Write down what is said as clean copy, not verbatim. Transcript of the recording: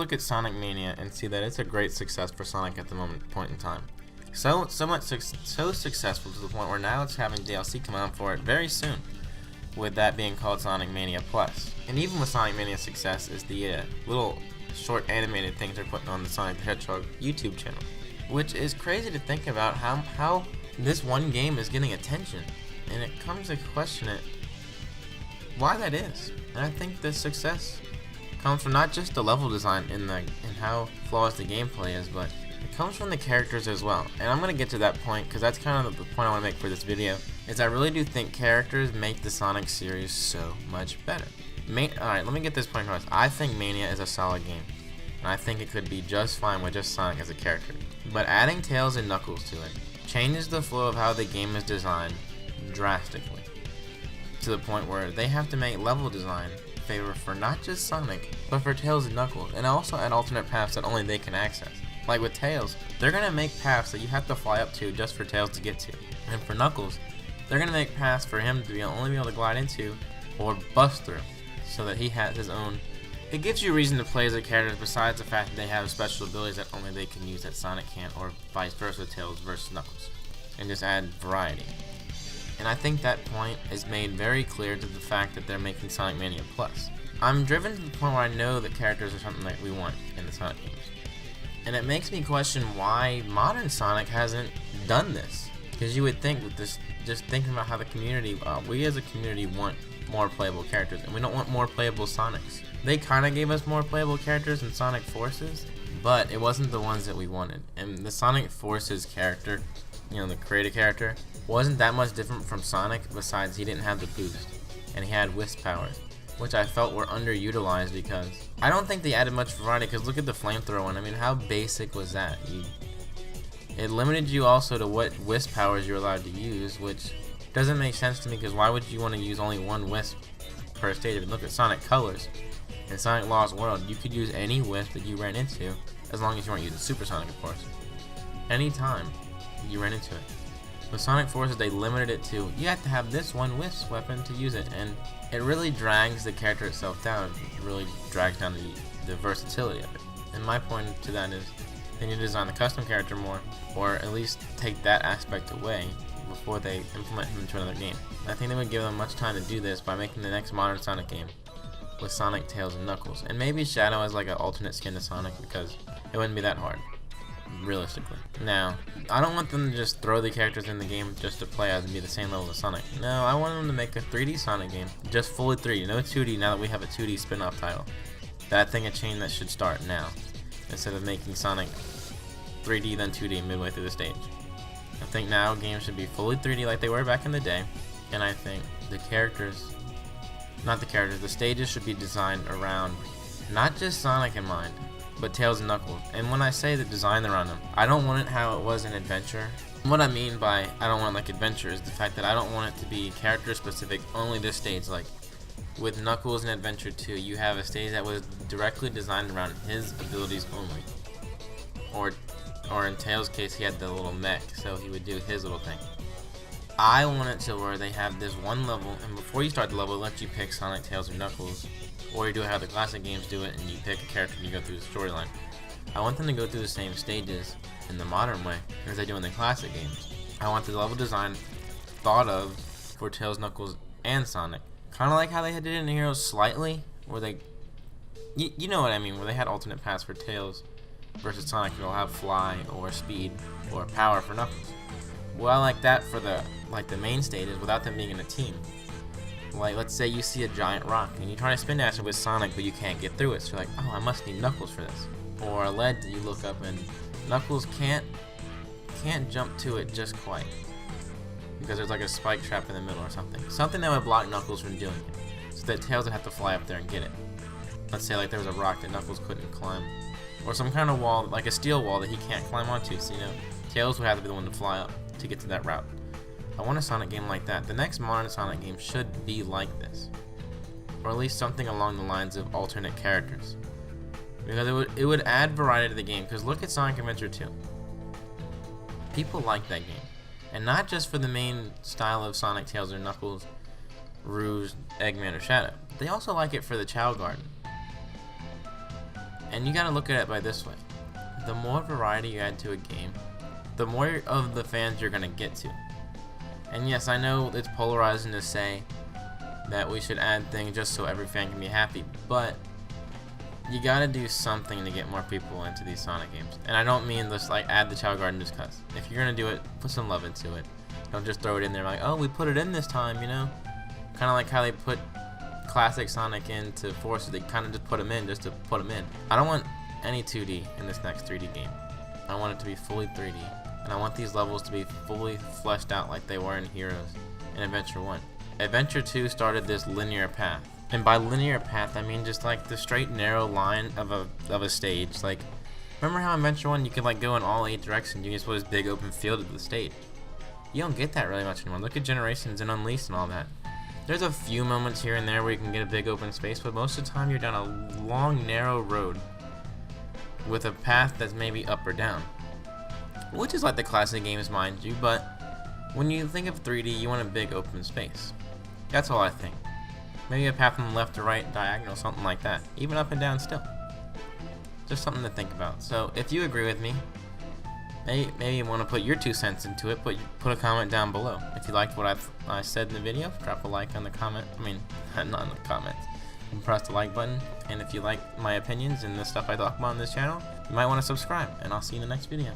look at Sonic Mania and see that it's a great success for Sonic at the point in time. So successful to the point where now it's having DLC come out for it very soon, with that being called Sonic Mania Plus. And even with Sonic Mania's success is the little short animated things they're putting on the Sonic the Hedgehog YouTube channel, which is crazy to think about how this one game is getting attention, and it comes to question it why that is. And I think the success comes from not just the level design and how flawless the gameplay is, but it comes from the characters as well. And I'm going to get to that point because that's kind of the point I want to make for this video, is I really do think characters make the Sonic series so much better. Alright, let me get this point across. I think Mania is a solid game, and I think it could be just fine with just Sonic as a character. But adding Tails and Knuckles to it changes the flow of how the game is designed drastically, to the point where they have to make level design favor for not just Sonic, but for Tails and Knuckles, and also add alternate paths that only they can access. Like with Tails, they're going to make paths that you have to fly up to just for Tails to get to. And for Knuckles, they're going to make paths for him to only be able to glide into or bust through, so that he has his own. It gives you reason to play as a character besides the fact that they have special abilities that only they can use that Sonic can't, or vice versa, Tails versus Knuckles, and just add variety. And I think that point is made very clear to the fact that they're making Sonic Mania Plus. I'm driven to the point where I know that characters are something that we want in the Sonic games. And it makes me question why modern Sonic hasn't done this. Because you would think with this, just thinking about how the community, we as a community want more playable characters, and we don't want more playable Sonics. They kind of gave us more playable characters in Sonic Forces, but it wasn't the ones that we wanted. And the Sonic Forces character, the creative character, wasn't that much different from Sonic, besides he didn't have the boost, and he had Wisp powers, which I felt were underutilized because I don't think they added much variety, because look at the flamethrower one. I mean, how basic was that? It limited you also to what Wisp powers you're allowed to use, which doesn't make sense to me, because why would you want to use only one Wisp per stage? If you look at Sonic Colors and Sonic Lost World, you could use any Wisp that you ran into, as long as you weren't using Super Sonic, of course. Anytime you ran into it. With Sonic Forces, they limited it to, you have to have this one Wisp weapon to use it, and it really drags the character itself down. It really drags down the versatility of it. And my point to that is, they need to design the custom character more, or at least take that aspect away before they implement him into another game. I think they would give them much time to do this by making the next modern Sonic game with Sonic, Tails, and Knuckles. And maybe Shadow as like an alternate skin to Sonic, because it wouldn't be that hard, realistically. Now, I don't want them to just throw the characters in the game just to play as and be the same level as Sonic. No, I want them to make a 3D Sonic game, just fully 3D, no 2D now that we have a 2D spin-off title. That thing a chain that should start now, instead of making Sonic 3D then 2D midway through the stage. I think now games should be fully 3D like they were back in the day, and I think the stages should be designed around not just Sonic in mind, but Tails and Knuckles. And when I say the design around them, I don't want it how it was in Adventure. What I mean by I don't want it like Adventure is the fact that I don't want it to be character specific, only this stage. Like with Knuckles in Adventure 2, you have a stage that was directly designed around his abilities only. Or in Tails' case, he had the little mech, so he would do his little thing. I want it to where they have this one level, and before you start the level, it lets you pick Sonic, Tails, or Knuckles. Or you do it how the classic games do it, and you pick a character and you go through the storyline. I want them to go through the same stages in the modern way as they do in the classic games. I want the level design thought of for Tails, Knuckles, and Sonic. Kind of like how they did it in Heroes slightly, where they... You know what I mean, where they had alternate paths for Tails versus Sonic. It'll have fly, or speed, or power for Knuckles. Well, I like that for the main stages without them being in a team. Like, let's say you see a giant rock and you try to spin dash it with Sonic, but you can't get through it. So you're like, oh, I must need Knuckles for this. Or a ledge that you look up and Knuckles can't jump to it just quite, because there's like a spike trap in the middle or something. Something that would block Knuckles from doing it, so that Tails would have to fly up there and get it. Let's say like there was a rock that Knuckles couldn't climb, or some kind of wall, like a steel wall that he can't climb onto. So Tails would have to be the one to fly up to get to that route. I want a Sonic game like that. The next modern Sonic game should be like this, or at least something along the lines of alternate characters, because it would add variety to the game. Because look at Sonic Adventure 2. People like that game, and not just for the main style of Sonic, Tails, or Knuckles, Rouge, Eggman, or Shadow. They also like it for the Chow Garden. And you gotta look at it by this way. The more variety you add to a game, the more of the fans you're gonna get to. And yes, I know it's polarizing to say that we should add things just so every fan can be happy, but you gotta do something to get more people into these Sonic games. And I don't mean just like add the Child Garden just cause. If you're gonna do it, put some love into it. Don't just throw it in there like, oh, we put it in this time, you know? Kinda like how they put classic Sonic into Forces, they kinda just put them in just to put them in. I don't want any 2D in this next 3D game. I want it to be fully 3D. And I want these levels to be fully fleshed out like they were in Heroes and Adventure 1. Adventure 2 started this linear path. And by linear path, I mean just like the straight narrow line of a stage. Like, remember how in Adventure 1 you could like go in all 8 directions, you just put this big open field of the stage. You don't get that really much anymore. Look at Generations and Unleashed and all that. There's a few moments here and there where you can get a big open space, but most of the time you're down a long narrow road with a path that's maybe up or down. Which is like the classic games, mind you, but when you think of 3D, you want a big open space. That's all I think. Maybe a path from left to right, diagonal, something like that. Even up and down still. Just something to think about. So if you agree with me, maybe you want to put your 2 cents into it, put a comment down below. If you liked what I said in the video, drop a like on the comment. I mean, not in the comments. And press the like button. And if you like my opinions and the stuff I talk about on this channel, you might want to subscribe. And I'll see you in the next video.